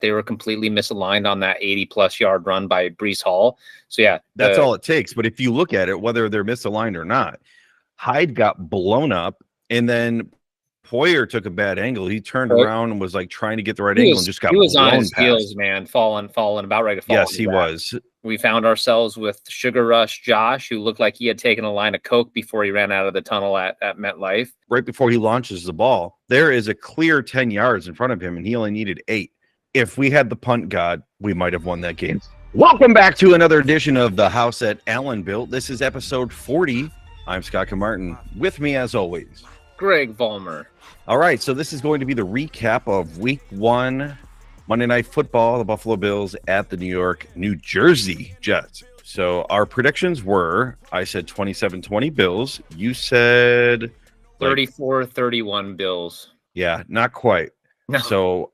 They were completely misaligned on that 80-plus yard run by Breece Hall. So, yeah. That's all it takes. But if you look at it, whether they're misaligned or not, Hyde got blown up, and then Poyer took a bad angle. He turned around and was like trying to get the right angle and just got blown past. He was on his heels, man, falling, about ready to fall. Yes, he was. We found ourselves with Sugar Rush Josh, who looked like he had taken a line of Coke before he ran out of the tunnel at MetLife. Right before he launches the ball, there is a clear 10 yards in front of him, and he only needed 8. If we had the punt god, we might have won that game. Welcome back to another edition of The House that Allen Built. This is episode 40. I'm Scott Kinmartin. With me, as always, Greg Vollmer. All right, so this is going to be the recap of Week 1 Monday Night Football, the Buffalo Bills at the New Jersey Jets. So our predictions were, I said 27-20 Bills. You said 34-31 Bills. Yeah, not quite. No. So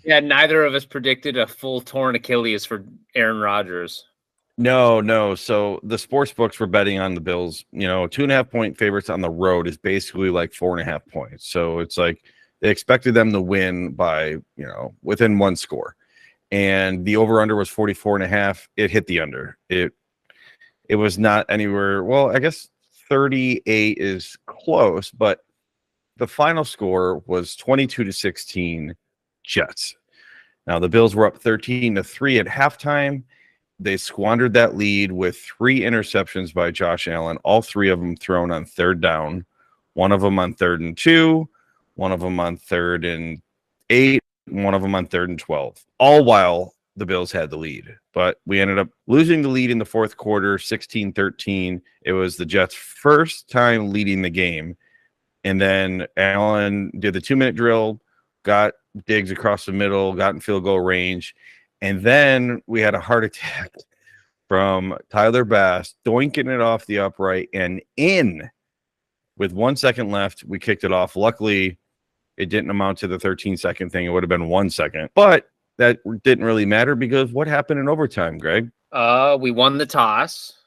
yeah, neither of us predicted a full torn Achilles for Aaron Rodgers. No. So the sports books were betting on the Bills. 2.5 point favorites on the road is basically like 4.5 points. So it's like they expected them to win by, within one score. And the over-under was 44.5. It hit the under. It was not anywhere. Well, I guess 38 is close, but the final score was 22-16 Jets. Now the Bills were up 13-3 at halftime. They squandered that lead with 3 interceptions by Josh Allen, all 3 of them thrown on third down, one of them on 3rd and 2, one of them on 3rd and 8, and one of them on 3rd and 12, all while the Bills had the lead. But we ended up losing the lead in the fourth quarter, 16-13. It was the Jets' first time leading the game. And then Allen did the 2-minute drill, got Diggs across the middle, got in field goal range. And then we had a heart attack from Tyler Bass, doinking it off the upright and in. With 1 second left, we kicked it off. Luckily, it didn't amount to the 13-second thing. It would have been 1 second. But that didn't really matter because what happened in overtime, Greg? We won the toss.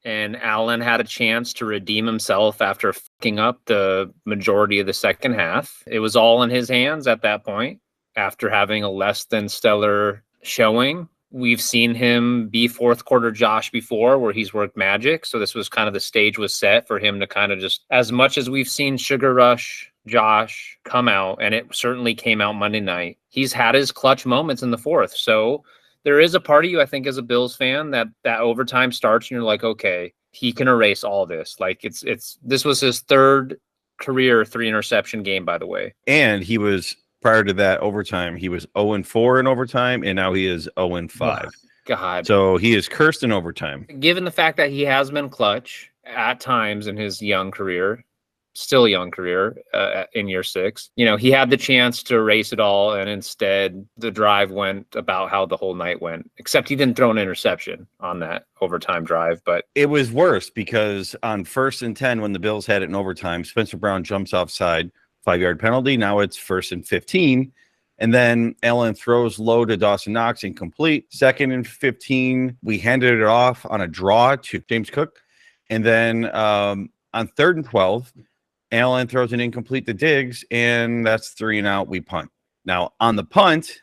And Allen had a chance to redeem himself after fucking up the majority of the second half. It was all in his hands at that point. After having a less than stellar showing, we've seen him be fourth quarter Josh before where he's worked magic. So this was kind of the stage was set for him to kind of just, as much as we've seen Sugar Rush Josh come out, and it certainly came out Monday night, he's had his clutch moments in the fourth. So there is a part of you, I think, as a Bills fan that overtime starts and you're like, okay, he can erase all this. Like this was his third career 3 interception game, by the way. And he was, prior to that overtime, he was 0-4 in overtime, and now he is 0-5. Oh, God. So he is cursed in overtime. Given the fact that he has been clutch at times in his young career, still young career in year 6, he had the chance to erase it all, and instead the drive went about how the whole night went, except he didn't throw an interception on that overtime drive. But it was worse because on 1st and 10, when the Bills had it in overtime, Spencer Brown jumps offside, 5-yard penalty. Now it's 1st and 15. And then Allen throws low to Dawson Knox, incomplete. 2nd and 15, we handed it off on a draw to James Cook. And then on 3rd and 12, Allen throws an incomplete to Diggs, and that's 3 and out. We punt. Now, on the punt,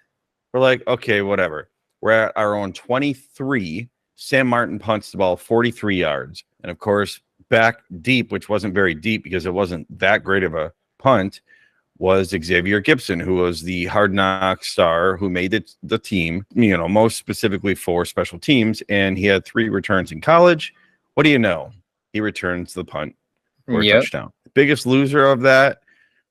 we're like, okay, whatever. We're at our own 23. Sam Martin punts the ball 43 yards. And, of course, back deep, which wasn't very deep because it wasn't that great of a punt, was Xavier Gipson, who was the hard knock star who made it the team, most specifically for special teams. And he had 3 returns in college. What do you know? He returns the punt for a touchdown. The biggest loser of that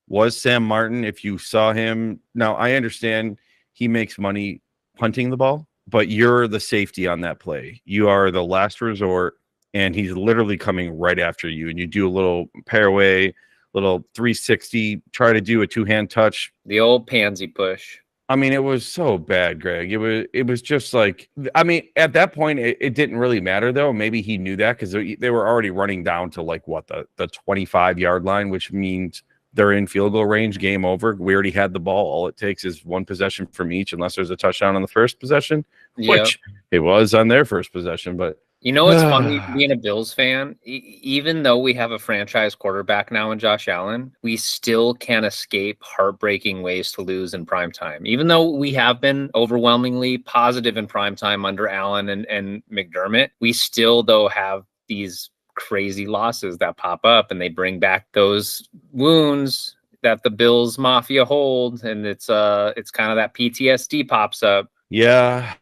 was Sam Martin. If you saw him, now I understand he makes money punting the ball, but you're the safety on that play. You are the last resort, and he's literally coming right after you. And you do a little pair-away, little 360, try to do a 2-hand touch. The old pansy push. I mean, it was so bad, Greg. It was just like, I mean, at that point, it didn't really matter, though. Maybe he knew that because they were already running down to like the 25-yard line, which means they're in field goal range, game over. We already had the ball. All it takes is one possession from each, unless there's a touchdown on the first possession, which it was on their first possession. But You know, it's funny being a Bills fan. Even though we have a franchise quarterback now in Josh Allen, we still can't escape heartbreaking ways to lose in prime time. Even though we have been overwhelmingly positive in prime time under Allen and McDermott, we still, though, have these crazy losses that pop up, and they bring back those wounds that the Bills Mafia hold, and it's kind of that PTSD pops up. Yeah.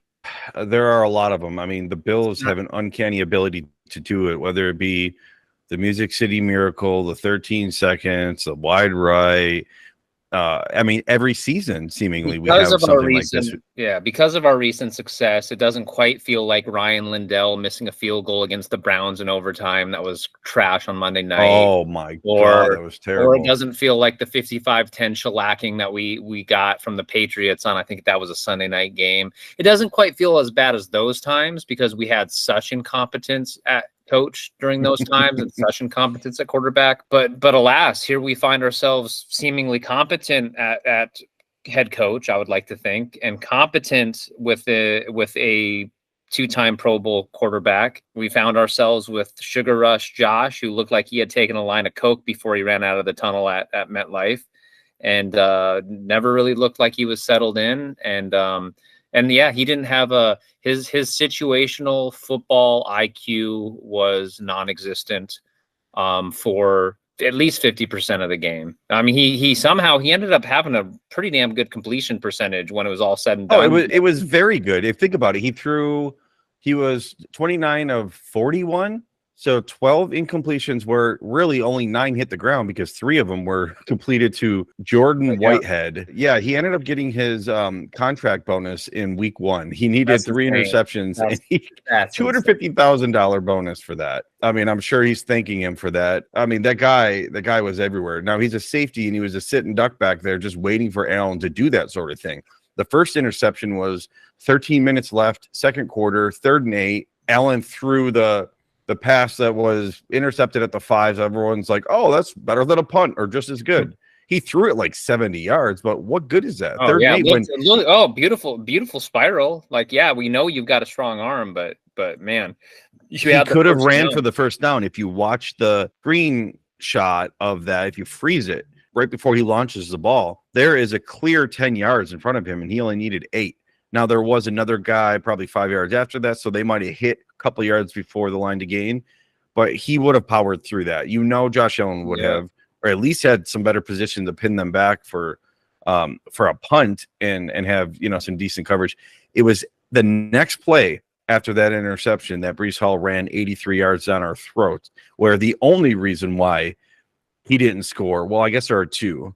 There are a lot of them. I mean, the Bills have an uncanny ability to do it, whether it be the Music City Miracle, the 13 seconds, the wide right. I mean, every season, seemingly, we have something like this. Yeah, because of our recent success, it doesn't quite feel like Ryan Lindell missing a field goal against the Browns in overtime that was trash on Monday night. Oh, my God, that was terrible. Or it doesn't feel like the 55-10 shellacking that we got from the Patriots on, I think that was a Sunday night game. It doesn't quite feel as bad as those times because we had such incompetence at coach during those times and such incompetence at quarterback. But alas, here we find ourselves seemingly competent at head coach, I would like to think, and competent with a two-time Pro Bowl quarterback. We found ourselves with Sugar Rush Josh, who looked like he had taken a line of Coke before he ran out of the tunnel at MetLife, and never really looked like he was settled in. And yeah, he didn't have his situational football IQ was non-existent for at least 50% of the game. I mean, he somehow ended up having a pretty damn good completion percentage when it was all said and done. Oh, it was very good. If think about it, he was 29 of 41. So 12 incompletions were really only 9 hit the ground because 3 of them were completed to Jordan Whitehead. Yeah, he ended up getting his contract bonus in week 1. He needed 3 interceptions and he $250,000 bonus for that. I mean, I'm sure he's thanking him for that. I mean, the guy was everywhere. Now he's a safety and he was a sit and duck back there just waiting for Allen to do that sort of thing. The first interception was 13 minutes left, second quarter, 3rd and 8. Allen threw the pass that was intercepted at the 5s. Everyone's like, oh, that's better than a punt or just as good. He threw it like 70 yards, but what good is that? Oh, yeah. Beautiful spiral. Like, yeah, we know you've got a strong arm, but man, he could have ran for the first down. If you watch the screen shot of that, if you freeze it right before he launches the ball, there is a clear 10 yards in front of him, and he only needed 8. Now, there was another guy probably 5 yards after that, so they might have hit a couple of yards before the line to gain, but he would have powered through that. You know, Josh Allen would have, or at least had some better position to pin them back for a punt and have, you know, some decent coverage. It was the next play after that interception that Breece Hall ran 83 yards down our throats, where the only reason why he didn't score, well, I guess there are 2.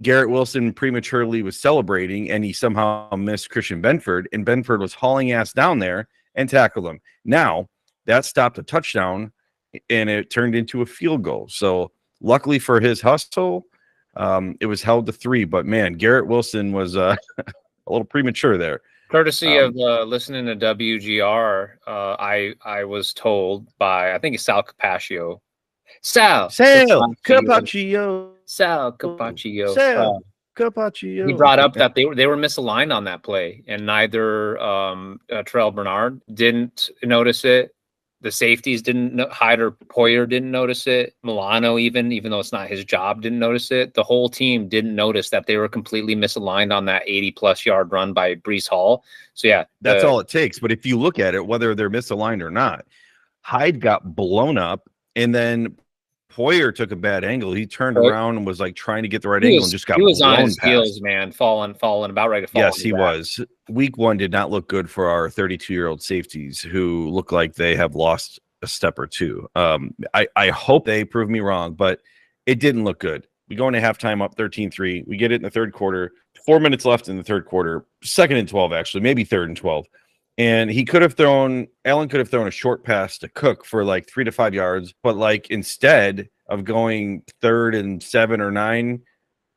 Garrett Wilson prematurely was celebrating, and he somehow missed Christian Benford, and Benford was hauling ass down there and tackled him. Now, that stopped a touchdown, and it turned into a field goal. So, luckily for his hustle, it was held to 3. But, man, Garrett Wilson was a little premature there. Courtesy of listening to WGR, I was told by, I think it's Sal Capaccio. Sal Capaccio. He brought up that they were misaligned on that play, and neither Terrell Bernard didn't notice it. The safeties didn't. Hyder Poyer didn't notice it. Milano, even though it's not his job, didn't notice it. The whole team didn't notice that they were completely misaligned on that 80-plus yard run by Breece Hall. So yeah, that's all it takes. But if you look at it, whether they're misaligned or not, Hyde got blown up, and then Poyer took a bad angle. He turned around and was like trying to get the right angle and just got blown past. He was on his heels, man, falling, about ready to fall. Yes, he was. Week 1 did not look good for our 32-year-old safeties who look like they have lost a step or 2. I hope they prove me wrong, but it didn't look good. We go into halftime up 13-3. We get it in the third quarter. 4 minutes left in the third quarter. 2nd and 12, actually, maybe 3rd and 12. And Allen could have thrown a short pass to Cook for like 3 to 5 yards, but like instead of going 3rd and 7 or 9,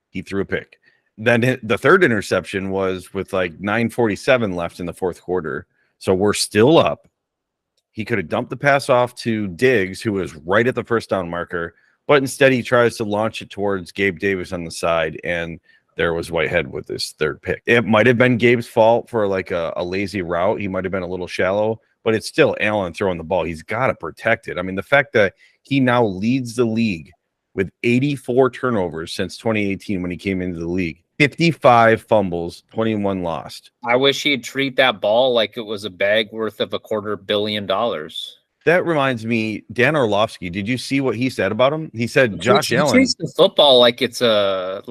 he threw a pick. Then the 3rd interception was with like 9:47 left in the 4th quarter. So we're still up. He could have dumped the pass off to Diggs, who was right at the first down marker, but instead he tries to launch it towards Gabe Davis on the side, and there was Whitehead with his 3rd pick. It might have been Gabe's fault for like a lazy route. He might have been a little shallow, but it's still Allen throwing the ball. He's got to protect it. I mean, the fact that he now leads the league with 84 turnovers since 2018 when he came into the league, 55 fumbles, 21 lost. I wish he'd treat that ball like it was a bag worth of $250 million. That reminds me, Dan Orlovsky, did you see what he said about him? He said Josh Allen treats the football like it's a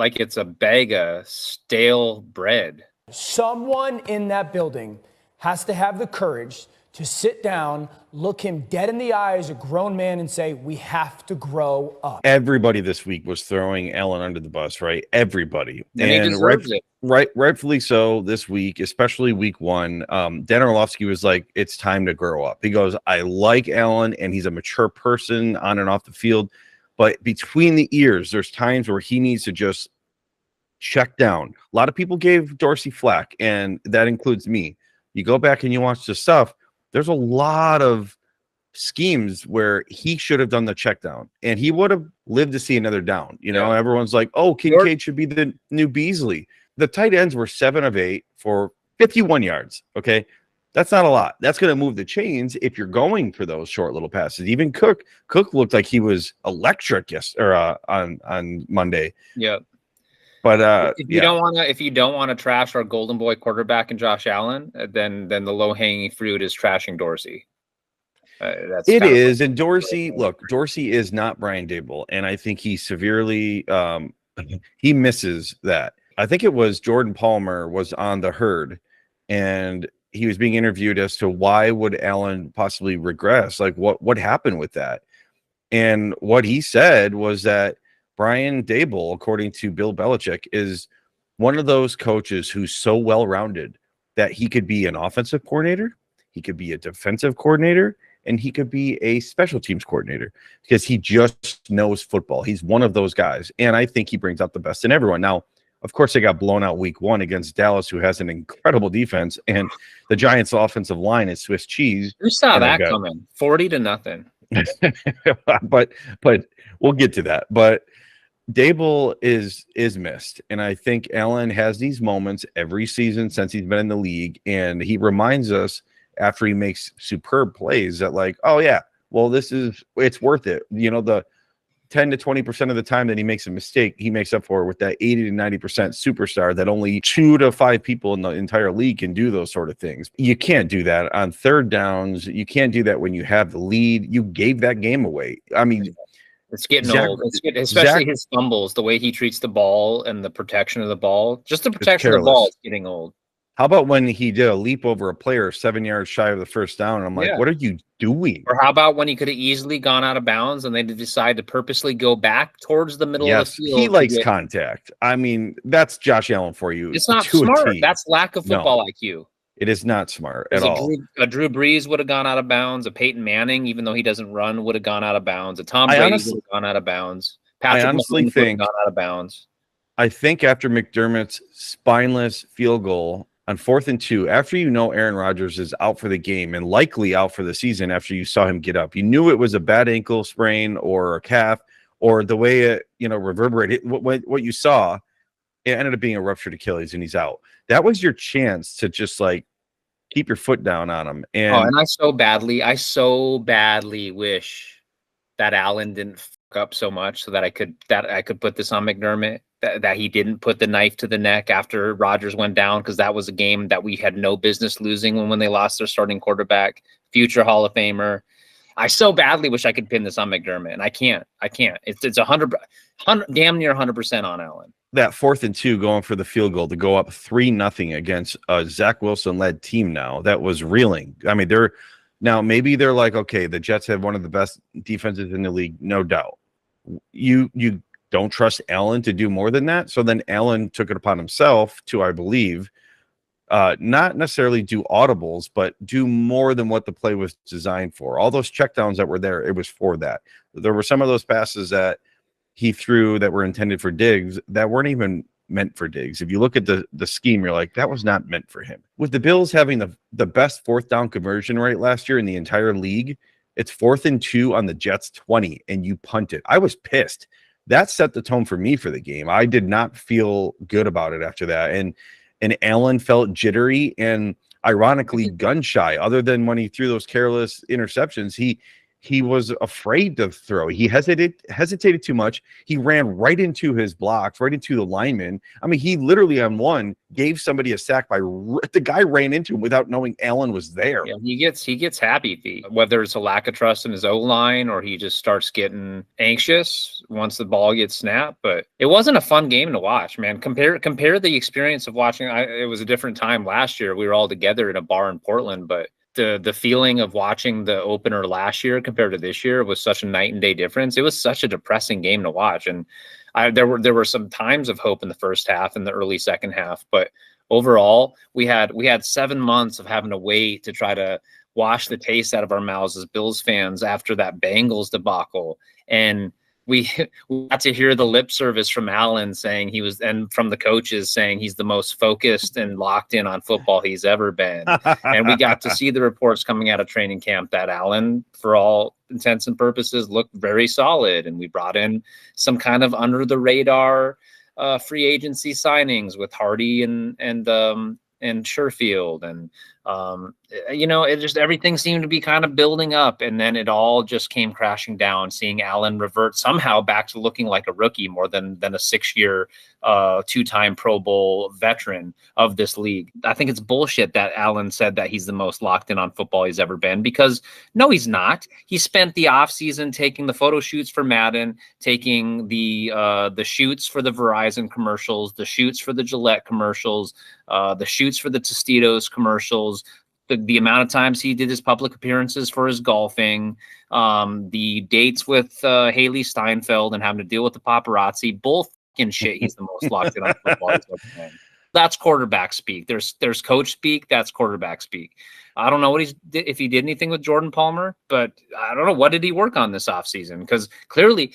bag of stale bread. Someone in that building has to have the courage to sit down, look him dead in the eye as a grown man and say, we have to grow up. Everybody this week was throwing Allen under the bus, right? Everybody. And he deserves it. Rightfully so this week, especially week one. Dan Orlovsky was like, it's time to grow up. He goes, I like Allen and he's a mature person on and off the field. But between the ears, there's times where he needs to just check down. A lot of people gave Dorsey flack, and that includes me. You go back and you watch the stuff. There's a lot of schemes where he should have done the check down and he would have lived to see another down. You know, everyone's like, oh, Kincaid should be the new Beasley. The tight ends were 7 of 8 for 51 yards. Okay. That's not a lot. That's going to move the chains if you're going for those short little passes. Even Cook looked like he was electric on Monday. Yeah. But if you don't want to trash our golden boy quarterback and Josh Allen, then the low hanging fruit is trashing Dorsey. It is, and Dorsey. Look, Dorsey is not Brian Daboll, and I think he severely he misses that. I think it was Jordan Palmer was on the Herd, and he was being interviewed as to why would Allen possibly regress? Like what happened with that? And what he said was that Brian Daboll, according to Bill Belichick, is one of those coaches who's so well-rounded that he could be an offensive coordinator, he could be a defensive coordinator, and he could be a special teams coordinator because he just knows football. He's one of those guys, and I think he brings out the best in everyone. Now, of course, they got blown out week 1 against Dallas, who has an incredible defense, and the Giants' offensive line is Swiss cheese. Who saw that coming? 40-0. but we'll get to that. But Daboll is missed, and I think Allen has these moments every season since he's been in the league, and he reminds us after he makes superb plays that, like, oh yeah, well, it's worth it. You know, the 10 to 20% of the time that he makes a mistake, he makes up for it with that 80 to 90% superstar that only 2 to 5 people in the entire league can do those sort of things. You can't do that on third downs. You can't do that when you have the lead. You gave that game away. I mean, it's getting old. Especially his fumbles, the way he treats the ball and the protection of the ball. Just the protection of the ball is getting old. How about when he did a leap over a player 7 yards shy of the first down? And I'm like, what are you doing? Or how about when he could have easily gone out of bounds and they decide to purposely go back towards the middle of the field? He likes contact. I mean, that's Josh Allen for you. It's not smart. That's lack of football IQ. It is not smart at all. A Drew Brees would have gone out of bounds. A Peyton Manning, even though he doesn't run, would have gone out of bounds. A Tom Brady would have gone out of bounds. Patrick Mahomes would have gone out of bounds. I think after McDermott's spineless field goal on 4th and 2, after you know Aaron Rodgers is out for the game and likely out for the season after you saw him get up, you knew it was a bad ankle sprain or a calf or the way it, reverberated. What you saw, it ended up being a ruptured Achilles and he's out. That was your chance to just like keep your foot down on him. And I so badly wish that Allen didn't fuck up so much so that I could put this on McDermott. That he didn't put the knife to the neck after Rodgers went down, because that was a game that we had no business losing when they lost their starting quarterback, future Hall of Famer. I so badly wish I could pin this on McDermott, and I can't. It's 100, damn near 100% on Allen. That 4th and 2 going for the field goal to go up 3-0 against a Zach Wilson-led team now that was reeling. I mean, maybe they're like, okay, the Jets have one of the best defenses in the league, no doubt. You don't trust Allen to do more than that. So then Allen took it upon himself to, I believe, not necessarily do audibles, but do more than what the play was designed for. All those checkdowns that were there, it was for that. There were some of those passes that he threw that were intended for Diggs that weren't even meant for Diggs. If you look at the scheme, you're like, that was not meant for him. With the Bills having the best 4th down conversion rate last year in the entire league, it's 4th and 2 on the Jets 20, and you punt it. I was pissed. That set the tone for me for the game. I did not feel good about it after that. And Allen felt jittery. And ironically gun shy. Other than when he threw those careless interceptions, he was afraid to throw. He hesitated too much. He ran right into his blocks, right into the lineman. I mean, he literally on one gave somebody a sack by the guy ran into him without knowing Allen was there. Yeah, he gets happy feet, whether it's a lack of trust in his O-line or he just starts getting anxious once the ball gets snapped. But it wasn't a fun game to watch, man. Compare the experience of watching. It was a different time last year. We were all together in a bar in Portland, but the feeling of watching the opener last year compared to this year was such a night and day difference. It was such a depressing game to watch. And there were some times of hope in the first half and the early second half, but overall we had 7 months of having to wait to try to wash the taste out of our mouths as Bills fans after that Bengals debacle. And we got to hear the lip service from Allen saying and from the coaches saying he's the most focused and locked in on football he's ever been. And we got to see the reports coming out of training camp that Allen, for all intents and purposes, looked very solid. And we brought in some kind of under the radar free agency signings with Hardy and Sherfield. And it just, everything seemed to be kind of building up, and then it all just came crashing down, seeing Allen revert somehow back to looking like a rookie more than a 6-year, 2-time Pro Bowl veteran of this league. I think it's bullshit that Allen said that he's the most locked in on football he's ever been, because no, he's not. He spent the offseason taking the photo shoots for Madden, taking the shoots for the Verizon commercials, the shoots for the Gillette commercials, the shoots for the Tostitos commercials, the amount of times he did his public appearances for his golfing, the dates with Haley Steinfeld and having to deal with the paparazzi, bull fucking shit. He's the most locked in on football he's ever been. That's quarterback speak. There's coach speak. That's quarterback speak. I don't know if he did anything with Jordan Palmer, but I don't know, what did he work on this offseason? Because clearly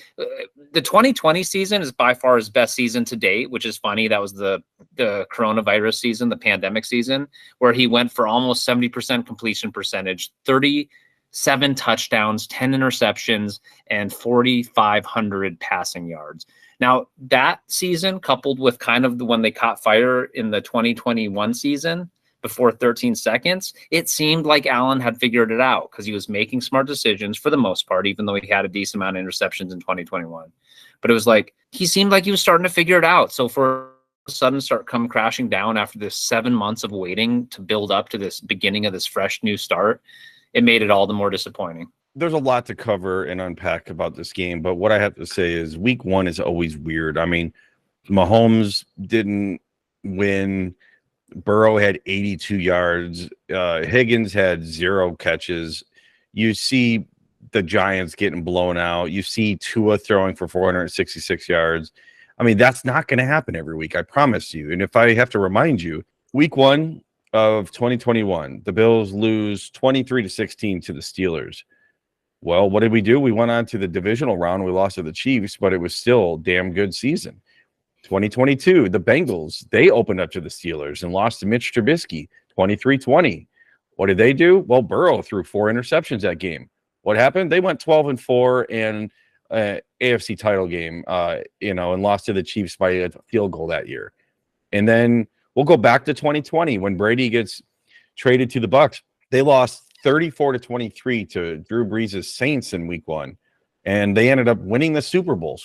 the 2020 season is by far his best season to date, which is funny. That was the coronavirus season, the pandemic season, where he went for almost 70% completion percentage, 37 touchdowns, 10 interceptions, and 4,500 passing yards. Now, that season, coupled with kind of when they caught fire in the 2021 season, before 13 seconds, it seemed like Allen had figured it out because he was making smart decisions for the most part, even though he had a decent amount of interceptions in 2021. But it was like, he seemed like he was starting to figure it out. So for a sudden come crashing down after this 7 months of waiting to build up to this beginning of this fresh new start, it made it all the more disappointing. There's a lot to cover and unpack about this game, but what I have to say is week one is always weird. I mean, Mahomes didn't win. Burrow had 82 yards. Higgins had 0 catches. You see the Giants getting blown out. You see Tua throwing for 466 yards. I mean, that's not going to happen every week, I promise you. And if I have to remind you, week one of 2021, the Bills lose 23-16 to the Steelers. Well, what did we do? We went on to the divisional round. We lost to the Chiefs, but it was still a damn good season. 2022, the Bengals, they opened up to the Steelers and lost to Mitch Trubisky 23-20. What did they do? Well, Burrow threw 4 interceptions that game. What happened? They went 12-4 and AFC title game, and lost to the Chiefs by a field goal that year. And then we'll go back to 2020 when Brady gets traded to the Bucs. They lost 34-23 to Drew Brees' Saints in week one. And they ended up winning the Super Bowl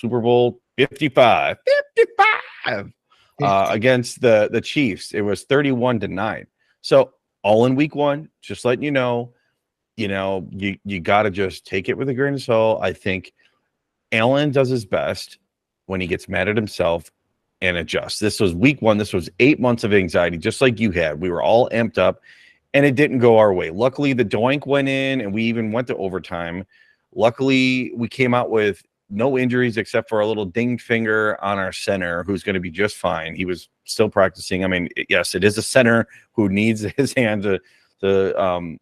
55 against the Chiefs. It was 31-9. So all in week one, just letting you know, you got to just take it with a grain of salt. I think Allen does his best when he gets mad at himself and adjusts. This was week one. This was 8 months of anxiety, just like you had. We were all amped up, and it didn't go our way. Luckily, the doink went in, and we even went to overtime. Luckily, we came out with no injuries except for a little dinged finger on our center, who's going to be just fine. He was still practicing. I mean, yes, it is a center who needs his hand to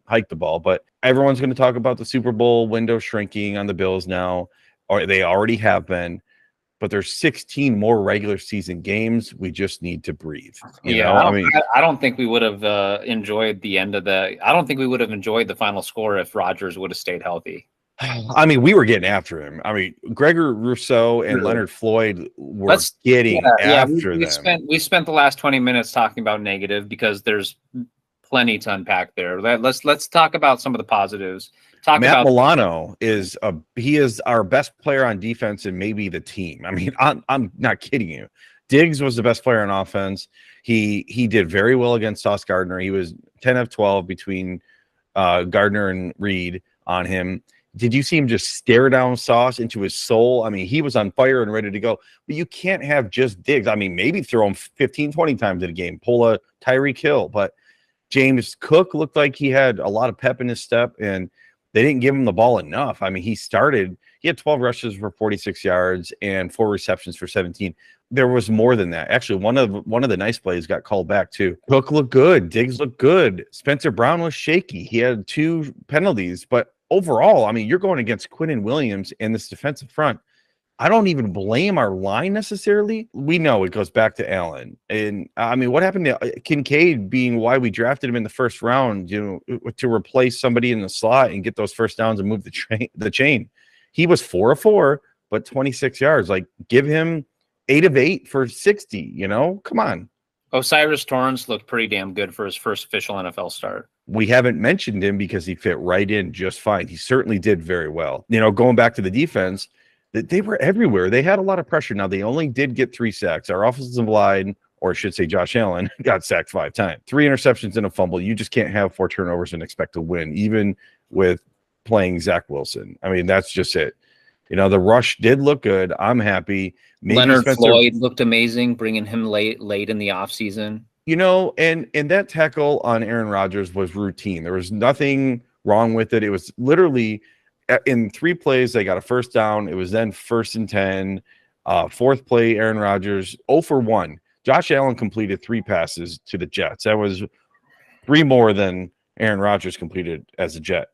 hike the ball, but everyone's going to talk about the Super Bowl window shrinking on the Bills now, or they already have been. But there's 16 more regular season games. We just need to breathe. I don't think we would have enjoyed the end of I don't think we would have enjoyed the final score if Rodgers would have stayed healthy. I mean, we were getting after him. I mean, Gregory Rousseau and Leonard Floyd were getting after them. We spent the last 20 minutes talking about negative because there's plenty to unpack there. Let's talk about some of the positives. Matt Milano is our best player on defense and maybe the team. I mean, I'm not kidding you. Diggs was the best player on offense. He did very well against Sauce Gardner. He was 10 of 12 between Gardner and Reed on him. Did you see him just stare down Sauce into his soul? I mean, he was on fire and ready to go. But you can't have just Diggs. I mean, maybe throw him 15, 20 times in a game, pull a Tyreek Hill. But James Cook looked like he had a lot of pep in his step, and they didn't give him the ball enough. I mean, he had 12 rushes for 46 yards and 4 receptions for 17. There was more than that. Actually, one of the nice plays got called back too. Cook looked good. Diggs looked good. Spencer Brown was shaky. He had 2 penalties, but overall, I mean, you're going against Quinnen Williams and this defensive front. I don't even blame our line necessarily. We know it goes back to Allen. And I mean, what happened to Kincaid being why we drafted him in the first round, to replace somebody in the slot and get those first downs and move the chain. He was 4 of 4, but 26 yards. Like, give him 8 of 8 for 60, come on. Osiris Torrance looked pretty damn good for his first official NFL start. We haven't mentioned him because he fit right in just fine. He certainly did very well. Going back to the defense, they were everywhere. They had a lot of pressure. Now, they only did get 3 sacks. Our offensive line, or I should say Josh Allen, got sacked 5 times. 3 interceptions and a fumble. You just can't have 4 turnovers and expect to win, even with playing Zach Wilson. I mean, that's just it. The rush did look good. I'm happy. Maybe Leonard Floyd looked amazing, bringing him late in the offseason. And that tackle on Aaron Rodgers was routine. There was nothing wrong with it. It was literally in 3 plays, they got a first down. It was then 1st and 10. 4th play, Aaron Rodgers, 0 for 1. Josh Allen completed 3 passes to the Jets. That was 3 more than Aaron Rodgers completed as a Jet.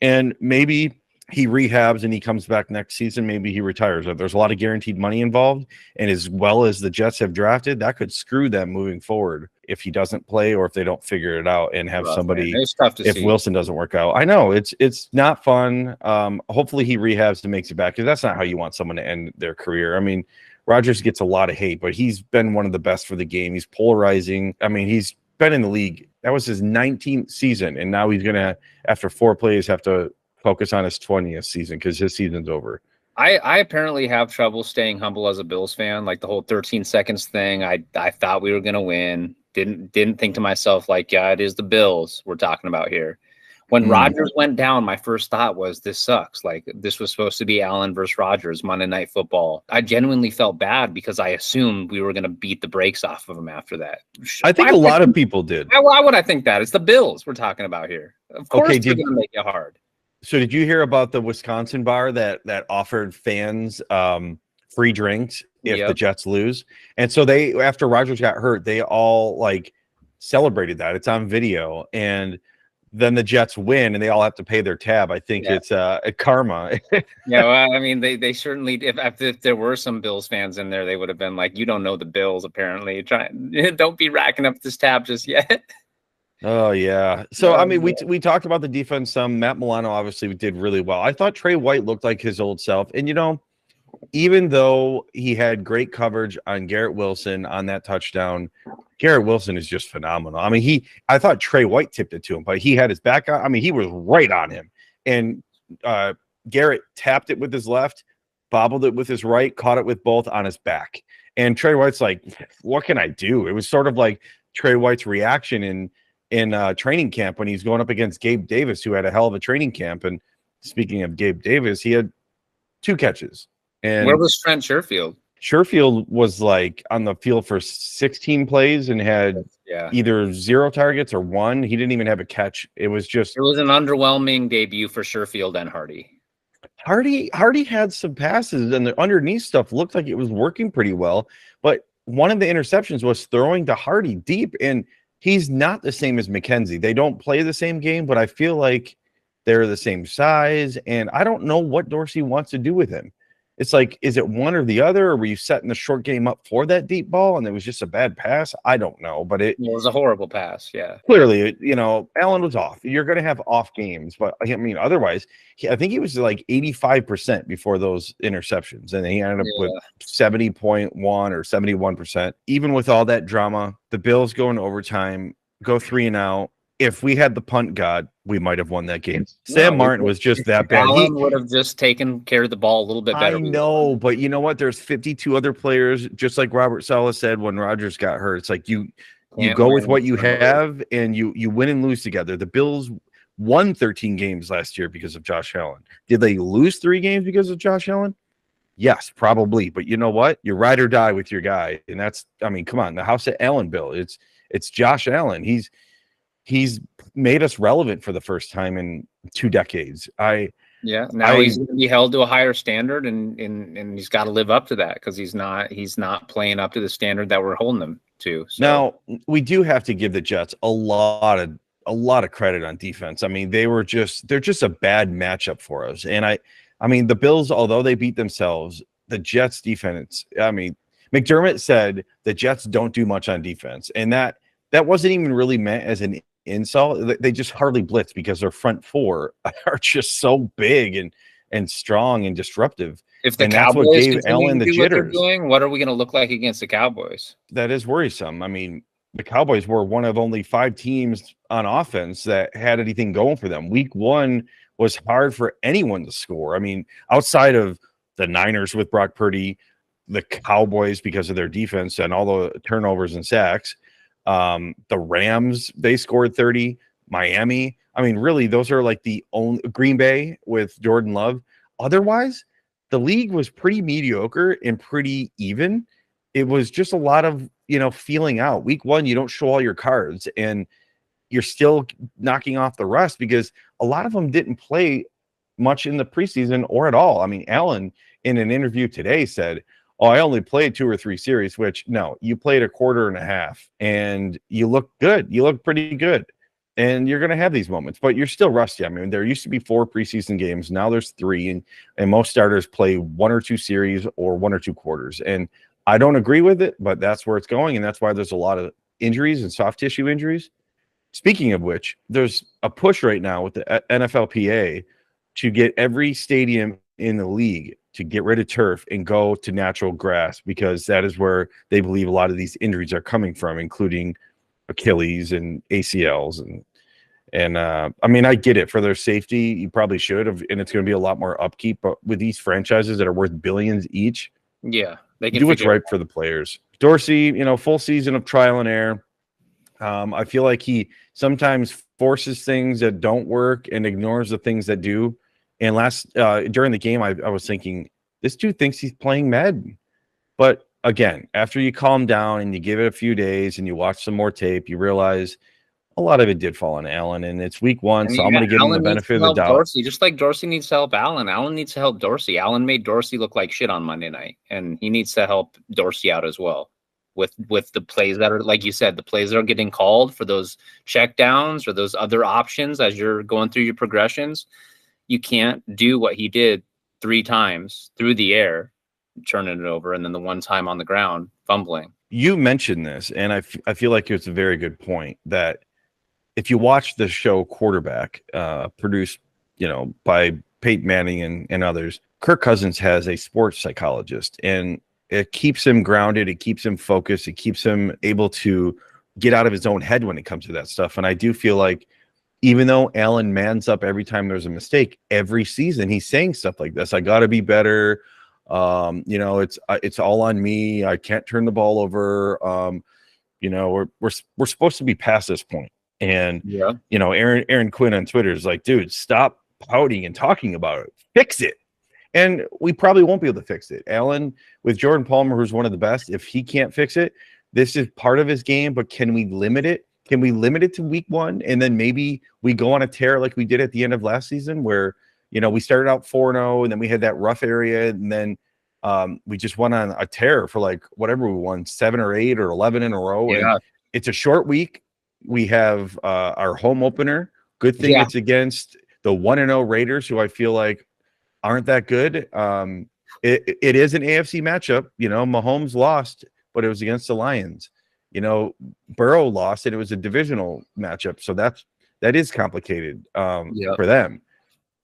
And maybe he rehabs and he comes back next season. Maybe he retires. There's a lot of guaranteed money involved. And as well as the Jets have drafted, that could screw them moving forward if he doesn't play or if they don't figure it out and have somebody, it's tough to if see. Wilson doesn't work out. I know it's not fun. Hopefully he rehabs and makes it back, because that's not how you want someone to end their career. I mean, Rodgers gets a lot of hate, but he's been one of the best for the game. He's polarizing. I mean, he's been in the league. That was his 19th season. And now he's going to, after 4 plays, have to focus on his 20th season because his season's over. I apparently have trouble staying humble as a Bills fan. Like the whole 13 seconds thing, I thought we were going to win. Didn't think to myself, like, yeah, it is the Bills we're talking about here. When Rodgers went down, my first thought was, this sucks. Like, this was supposed to be Allen versus Rodgers, Monday Night Football. I genuinely felt bad because I assumed we were going to beat the brakes off of him after that. I think a lot of people did. Why would I think that? It's the Bills we're talking about here. Of course, they're going to make it hard. So did you hear about the Wisconsin bar that offered fans free drinks if the Jets lose? And so they, after Rodgers got hurt, they all celebrated that. It's on video. And then the Jets win and they all have to pay their tab. I think it's a karma. Yeah, well, I mean, they certainly, if there were some Bills fans in there, they would have been like, you don't know the Bills, apparently. Don't be racking up this tab just yet. Oh, yeah. So, I mean, we talked about the defense some. Matt Milano obviously did really well. I thought Trey White looked like his old self. And, even though he had great coverage on Garrett Wilson on that touchdown, Garrett Wilson is just phenomenal. I mean, I thought Trey White tipped it to him, but he had his back on. I mean, he was right on him. And Garrett tapped it with his left, bobbled it with his right, caught it with both on his back. And Trey White's like, what can I do? It was sort of like Trey White's reaction in training camp when he's going up against Gabe Davis, who had a hell of a training camp. And speaking of Gabe Davis, he had 2 catches. And where was Trent Sherfield? Sherfield was on the field for 16 plays and had either 0 targets or 1. He didn't even have a catch. It was an underwhelming debut for Sherfield and Hardy. Hardy had some passes, and the underneath stuff looked like it was working pretty well. But one of the interceptions was throwing to Hardy deep, and he's not the same as McKenzie. They don't play the same game, but I feel like they're the same size, and I don't know what Dorsey wants to do with him. It's like, is it one or the other, or were you setting the short game up for that deep ball and it was just a bad pass? I don't know, but it was a horrible pass. Yeah. Clearly, Allen was off. You're going to have off games, but I mean, otherwise, I think he was like 85% before those interceptions, and he ended up with 70.1 or 71%. Even with all that drama, the Bills go in overtime, go 3-and-out. if we had the punt god, we might have won that game. Sam Martin was just that bad. Allen would have just carried the ball a little bit better. I know, but you know what? There's 52 other players, just like Robert Saleh said when Rodgers got hurt. It's like you go with what you have, and you win and lose together. The Bills won 13 games last year because of Josh Allen. Did they lose 3 games because of Josh Allen? Yes, probably. But you know what? You ride or die with your guy, and that's, I mean, come on, the house at Allen Bill. It's Josh Allen. He's made us relevant for the first time in 2 decades. Now he's going to be held to a higher standard, and he's got to live up to that because he's not playing up to the standard that we're holding him to. So. Now we do have to give the Jets a lot of credit on defense. I mean, they're just a bad matchup for us. And I mean, the Bills, although they beat themselves, the Jets defense, I mean, McDermott said the Jets don't do much on defense. And that wasn't even really meant as an insult. They just hardly blitz because their front 4 are just so big and strong and disruptive. If the Cowboys, that's what gave Allen the jitters. What are we going to look like against the Cowboys? That is worrisome. I mean, the Cowboys were one of only 5 teams on offense that had anything going for them. Week 1 was hard for anyone to score. I mean, outside of the Niners with Brock Purdy, the Cowboys because of their defense and all the turnovers and sacks, the Rams, they scored 30, Miami. I mean, really, those are like the only, Green Bay with Jordan Love. Otherwise, the league was pretty mediocre and pretty even. It was just a lot of, feeling out. Week 1, you don't show all your cards, and you're still knocking off the rest because a lot of them didn't play much in the preseason or at all. I mean, Allen in an interview today said, "Oh, I only played 2 or 3 series," which no, you played a quarter and a half, and you look good. You look pretty good, and you're going to have these moments, but you're still rusty. I mean, there used to be 4 preseason games. Now there's 3, and most starters play 1 or 2 series or 1 or 2 quarters. And I don't agree with it, but that's where it's going, and that's why there's a lot of injuries and soft tissue injuries. Speaking of which, there's a push right now with the NFLPA to get every stadium in the league to get rid of turf and go to natural grass, because that is where they believe a lot of these injuries are coming from, including Achilles and ACLs. And I mean, I get it. For their safety, you probably should have, and it's going to be a lot more upkeep. But with these franchises that are worth billions each, they can do what's right for the players. Dorsey, full season of trial and error. I feel like he sometimes forces things that don't work and ignores the things that do. And during the game, I was thinking, this dude thinks he's playing Madden. But again, after you calm down and you give it a few days and you watch some more tape, you realize a lot of it did fall on Allen. And it's week 1, so I'm going to give him the benefit of the doubt. Dorsey, just like Dorsey needs to help Allen. Allen needs to help Dorsey. Allen made Dorsey look like shit on Monday night, and he needs to help Dorsey out as well. With the plays that are, like you said, the plays that are getting called for those check downs or those other options as you're going through your progressions. You can't do what he did 3 times through the air, turning it over, and then the 1 time on the ground, fumbling. You mentioned this, and I feel like it's a very good point that if you watch the show Quarterback, produced by Peyton Manning and others, Kirk Cousins has a sports psychologist, and it keeps him grounded. It keeps him focused. It keeps him able to get out of his own head when it comes to that stuff. And I do feel like even though Allen mans up every time there's a mistake, every season he's saying stuff like this. I got to be better. It's all on me. I can't turn the ball over. We're supposed to be past this point. And, Aaron Quinn on Twitter is like, dude, stop pouting and talking about it. Fix it. And we probably won't be able to fix it. Allen, with Jordan Palmer, who's one of the best, if he can't fix it, this is part of his game, but can we limit it? Can we limit it to week 1? And then maybe we go on a tear like we did at the end of last season where, we started out 4-0 and then we had that rough area. And then we just went on a tear for like whatever we won, 7 or 8 or 11 in a row. Yeah. And it's a short week. We have our home opener. Good thing it's against the 1-0 Raiders, who I feel like aren't that good. It is an AFC matchup. Mahomes lost, but it was against the Lions. Burrow lost, and it was a divisional matchup. So that is complicated for them.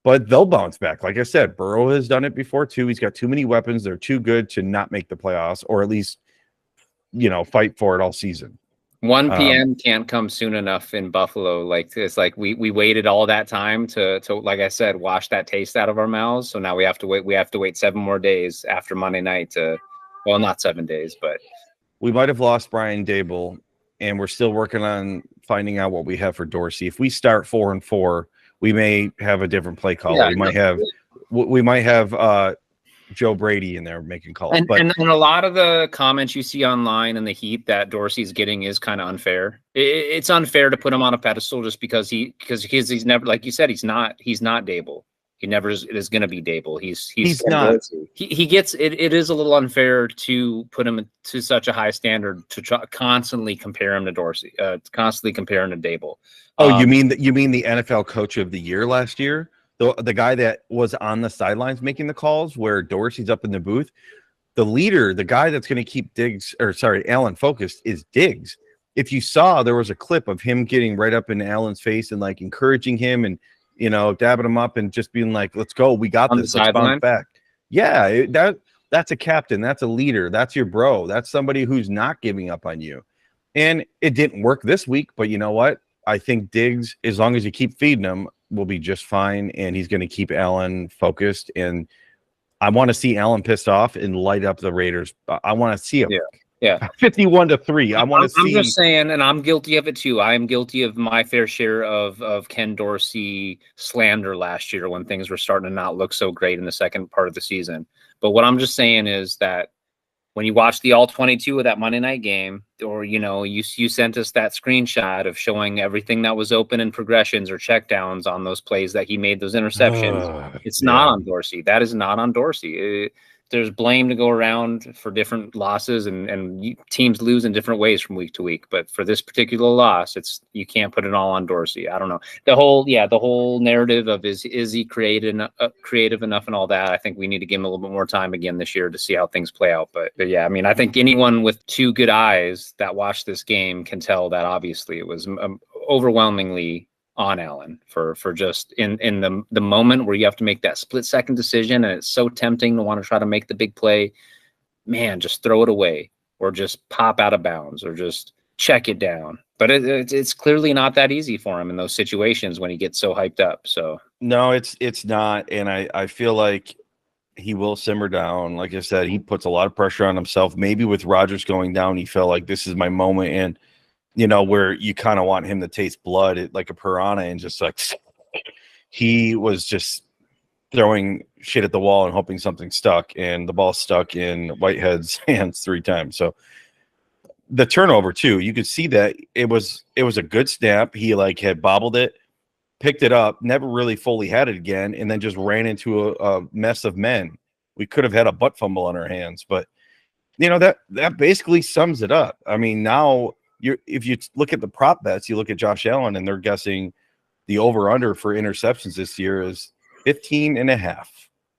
But they'll bounce back. Like I said, Burrow has done it before too. He's got too many weapons. They're too good to not make the playoffs, or at least, fight for it all season. 1 p.m. can't come soon enough in Buffalo. Like it's like we waited all that time to like I said, wash that taste out of our mouths. So now we have to wait. We have to wait 7 more days after Monday night to, well, not 7 days, but we might have lost Brian Dable, and we're still working on finding out what we have for Dorsey. If we start 4-4, we may have a different play caller. Yeah, we might have Joe Brady in there making calls. And a lot of the comments you see online and the heat that Dorsey's getting is kind of unfair. It's unfair to put him on a pedestal just because he's never, like you said, he's not Dable. He never is going to be Dable. He's not. Dorsey. He gets it. It is a little unfair to put him to such a high standard to constantly compare him to Dorsey, constantly compare him to Dable. Oh, you mean the NFL Coach of the Year last year? The guy that was on the sidelines making the calls where Dorsey's up in the booth, the leader, the guy that's going to keep Allen focused is Diggs. If you saw, there was a clip of him getting right up in Allen's face and like encouraging him and, dabbing him up and just being like, let's go. We got this. Let's bounce back. Yeah. That's a captain. That's a leader. That's your bro. That's somebody who's not giving up on you. And it didn't work this week, but you know what? I think Diggs, as long as you keep feeding him, will be just fine, and he's going to keep Allen focused. And I want to see Allen pissed off and light up the Raiders. I want to see him. Yeah. 51-3. I'm just saying, and I'm guilty of it too. I am guilty of my fair share of Ken Dorsey slander last year when things were starting to not look so great in the second part of the season. But what I'm just saying is that when you watch the all 22 of that Monday night game, or, you sent us that screenshot of showing everything that was open in progressions or checkdowns on those plays that he made those interceptions. It's not on Dorsey. That is not on Dorsey. There's blame to go around for different losses, and teams lose in different ways from week to week. But for this particular loss, you can't put it all on Dorsey. I don't know. The whole narrative of is he creative enough and all that. I think we need to give him a little bit more time again this year to see how things play out. But yeah, I mean, I think anyone with 2 good eyes that watched this game can tell that obviously it was overwhelmingly on Allen for just in the moment where you have to make that split-second decision, and it's so tempting to want to try to make the big play. Man, just throw it away, or just pop out of bounds, or just check it down. But it's clearly not that easy for him in those situations when he gets so hyped up. So no, it's not, and I feel like he will simmer down. Like I said, he puts a lot of pressure on himself. Maybe with Rodgers going down, he felt like this is my moment, and where you kind of want him to taste blood, like a piranha, and just like he was just throwing shit at the wall and hoping something stuck, and the ball stuck in Whitehead's hands 3 times. So the turnover too, you could see that it was a good snap. He had bobbled it, picked it up, never really fully had it again, and then just ran into a mess of men. We could have had a butt fumble on our hands, but that basically sums it up. I mean, now if you look at the prop bets, you look at Josh Allen, and they're guessing the over-under for interceptions this year is 15.5.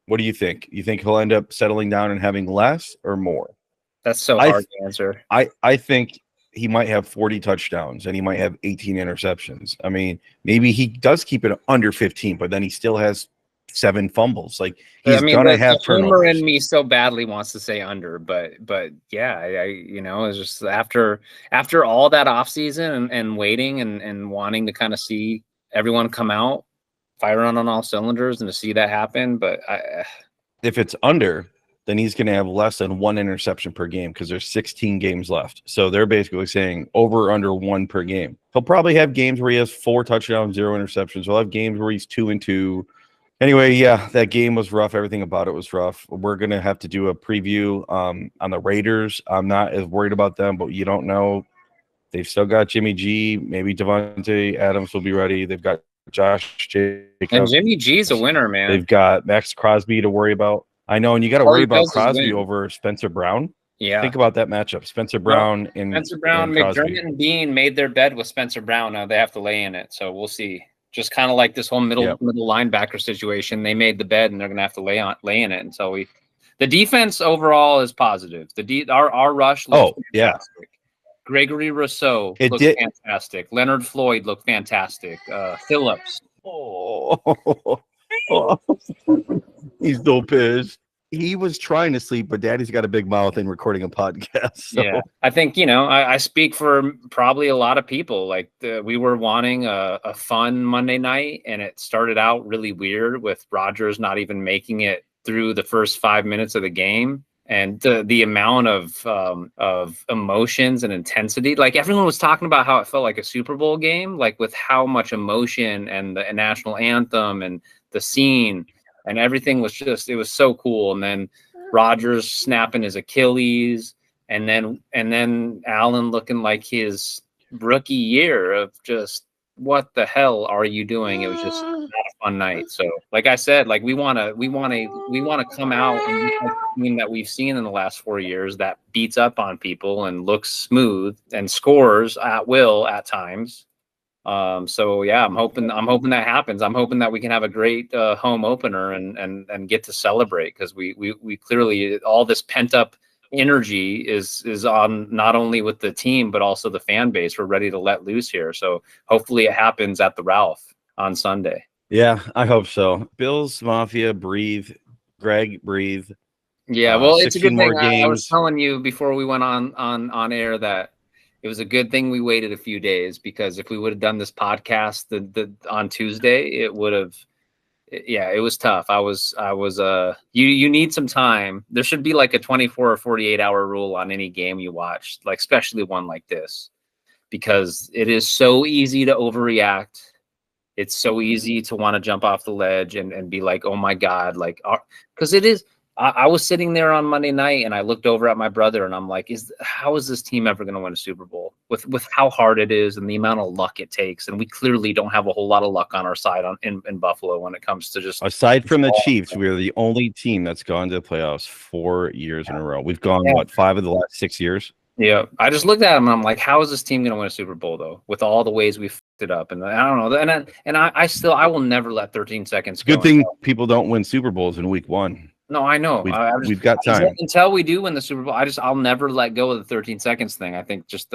What do you think? You think he'll end up settling down and having less or more? That's so hard to answer. I think he might have 40 touchdowns and he might have 18 interceptions. I mean, maybe he does keep it under 15, but then he still has 7 fumbles. Like, he's gonna have turnovers. Homer in me so badly wants to say under, but yeah, it's just after all that offseason and waiting and wanting to kind of see everyone come out firing on all cylinders and to see that happen. But if it's under, then he's gonna have less than 1 interception per game because there's 16 games left. So they're basically saying over under 1 per game. He'll probably have games where he has 4 touchdowns, 0 interceptions. He'll have games where he's 2-2. Anyway, yeah, that game was rough. Everything about it was rough. We're going to have to do a preview on the Raiders. I'm not as worried about them, but you don't know. They've still got Jimmy G. Maybe Devontae Adams will be ready. They've got Josh Jacobs. And Jimmy G's a winner, man. They've got Max Crosby to worry about. I know, and you got to worry about Crosby over Spencer Brown. Yeah. Think about that matchup. Spencer Brown and McDermott and Bean made their bed with Spencer Brown. Now they have to lay in it, so we'll see. Just kind of like this whole middle linebacker situation. They made the bed and they're gonna have to lay in it until the defense overall is positive. Our rush looked fantastic. Gregory Rousseau looked fantastic. Leonard Floyd looked fantastic. Phillips. Oh, he's so pissed. he was trying to sleep, but Daddy's got a big mouth and recording a podcast. So. Yeah, I think, I speak for probably a lot of people. Like we were wanting a fun Monday night, and it started out really weird with Rodgers not even making it through the first 5 minutes of the game. And the amount of emotions and intensity, like everyone was talking about how it felt like a Super Bowl game, like with how much emotion and the national anthem and the scene and everything was just, it was so cool. And then Rodgers snapping his Achilles, and then Allen looking like his rookie year of just, what the hell are you doing? It was just not a fun night. So, like I said, like we want to come out and be like the team that we've seen in the last 4 years that beats up on people and looks smooth and scores at will at times. So yeah, I'm hoping that happens. I'm hoping that we can have a great home opener and get to celebrate, because we clearly, all this pent up energy is on, not only with the team but also the fan base. We're ready to let loose here. So hopefully it happens at the Ralph on Sunday. Yeah, I hope so. Bills Mafia, breathe. Greg, breathe. Yeah, well, it's a good thing. Games. I was telling you before we went on air that it was a good thing we waited a few days, because if we would have done this podcast on Tuesday, it would have. Yeah, it was tough. You need some time. There should be like a 24 or 48 hour rule on any game you watch, like especially one like this, because it is so easy to overreact. It's so easy to want to jump off the ledge and be like, oh my God, like, because it is. I was sitting there on Monday night and I looked over at my brother and I'm like, how is this team ever going to win a Super Bowl with how hard it is and the amount of luck it takes? And we clearly don't have a whole lot of luck on our side in Buffalo when it comes to just. Aside from the Chiefs, we are the only team that's gone to the playoffs 4 years in a row. We've gone, 5 of the last 6 years? Yeah. I just looked at him and I'm like, how is this team going to win a Super Bowl though? With all the ways we fucked it up. And I don't know. I will never let 13 seconds go. Good thing people don't win Super Bowls in week 1. No, I know. We've got time until we do win the Super Bowl. I'll never let go of the 13 seconds thing. I think just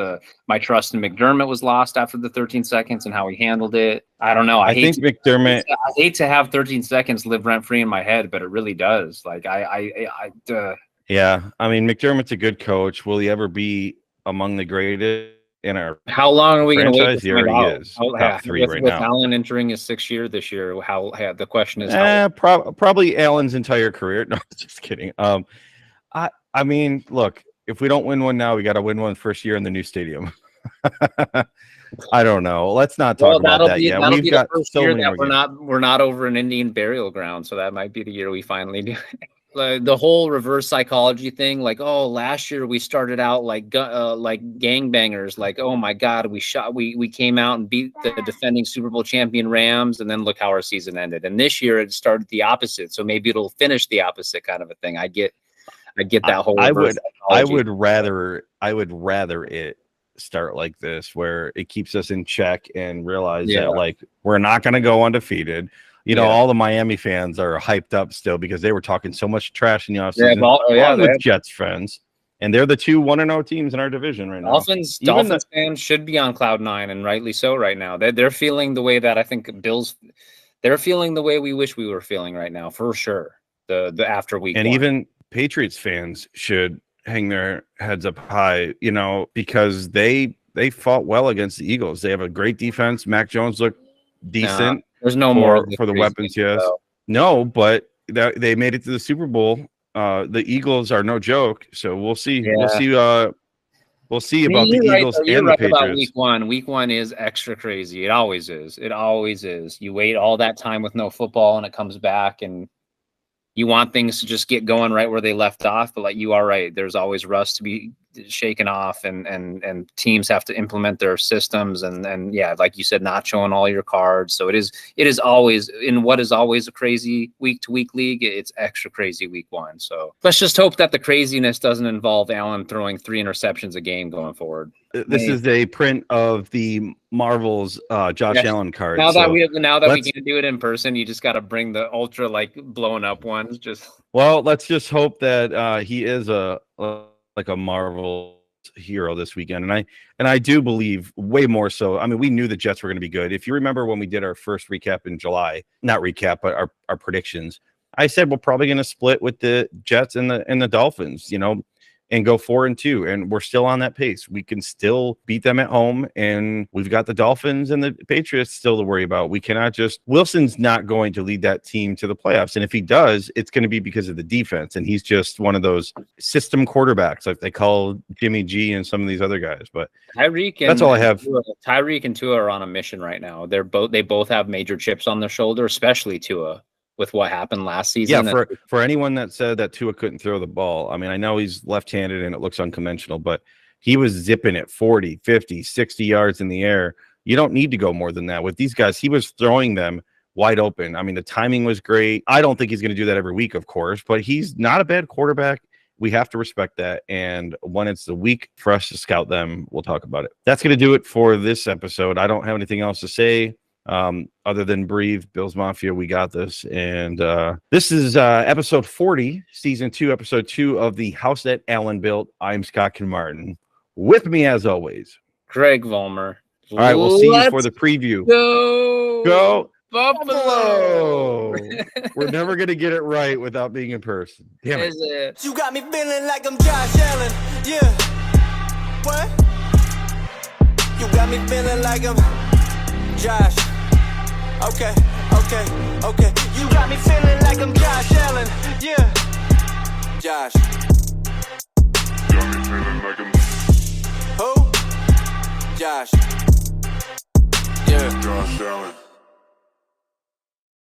my trust in McDermott was lost after the 13 seconds and how he handled it. I don't know. I hate to have 13 seconds live rent free in my head, but it really does. Like yeah. I mean, McDermott's a good coach. Will he ever be among the greatest in our? How long are we going to wait? He already is top 3 right now. With Allen entering his 6th year this year, the question is, probably Allen's entire career. No, just kidding. I mean, look, if we don't win one now, we got to win one first year in the new stadium. I don't know. Let's not talk about that yet. We've got so many more games. We're not over an Indian burial ground, so that might be the year we finally do it. The whole reverse psychology thing, like, oh, last year we started out like gangbangers, like, oh my God, we came out and beat the defending Super Bowl champion Rams, and then look how our season ended. And this year it started the opposite, so maybe it'll finish the opposite kind of a thing. I get that whole. I would rather it start like this, where it keeps us in check and realize that like we're not going to go undefeated. All the Miami fans are hyped up still because they were talking so much trash in the offseason with Jets friends. And they're the 2 1-0 teams in our division right now. Dolphins fans should be on cloud 9, and rightly so right now. They're feeling the way that I think Bills, they're feeling the way we wish we were feeling right now, for sure. The after week. And even Patriots fans should hang their heads up high, because they fought well against the Eagles. They have a great defense. Mac Jones looked decent. There's no more for the weapons, yes. No, but they made it to the Super Bowl. The Eagles are no joke, so we'll see. Yeah. We'll see about the Eagles and the Patriots. About week one. Week 1 is extra crazy. It always is. You wait all that time with no football, and it comes back, and you want things to just get going right where they left off. But like, you are right. There's always rust to be shaken off, and teams have to implement their systems, and yeah, like you said, not showing all your cards. So it is always, in what is always a crazy week to week league, it's extra crazy week 1. So let's just hope that the craziness doesn't involve Allen throwing 3 interceptions a game going forward. This is a print of the Marvel's Josh Allen card. Now that we can do it in person, you just got to bring the ultra like blown up ones. Let's just hope that he is like a Marvel hero this weekend. And I do believe way more so. I mean, we knew the Jets were going to be good. If you remember when we did our first recap in July, not recap, but our predictions, I said we're probably going to split with the Jets and the Dolphins, and go 4-2, and we're still on that pace. We can still beat them at home, and we've got the Dolphins and the Patriots still to worry about. We cannot Wilson's not going to lead that team to the playoffs, and if he does, it's going to be because of the defense, and he's just one of those system quarterbacks like they call Jimmy G and some of these other guys. But that's all I have. Tyreek and Tua are on a mission right now. They both have major chips on their shoulder, especially Tua, with what happened last season. Yeah, for anyone that said that Tua couldn't throw the ball, I mean, I know he's left-handed and it looks unconventional, but he was zipping it 40, 50, 60 yards in the air. You don't need to go more than that. With these guys, he was throwing them wide open. I mean, the timing was great. I don't think he's going to do that every week, of course, but he's not a bad quarterback. We have to respect that. And when it's the week for us to scout them, we'll talk about it. That's going to do it for this episode. I don't have anything else to say. Other than breathe, Bills Mafia, we got this. And this is episode 40, season 2, episode 2 of The House That Allen Built. I'm Scott Kinmartin. With me, as always, Greg Vollmer. All right, we'll see you for the preview. Go Buffalo! We're never going to get it right without being in person. Damn it. Is it? You got me feeling like I'm Josh Allen. Yeah. What? You got me feeling like I'm Josh. Okay. You got me feeling like I'm Josh Allen. Yeah. Josh. Got me feeling like I'm who? Josh. Yeah. Josh Allen.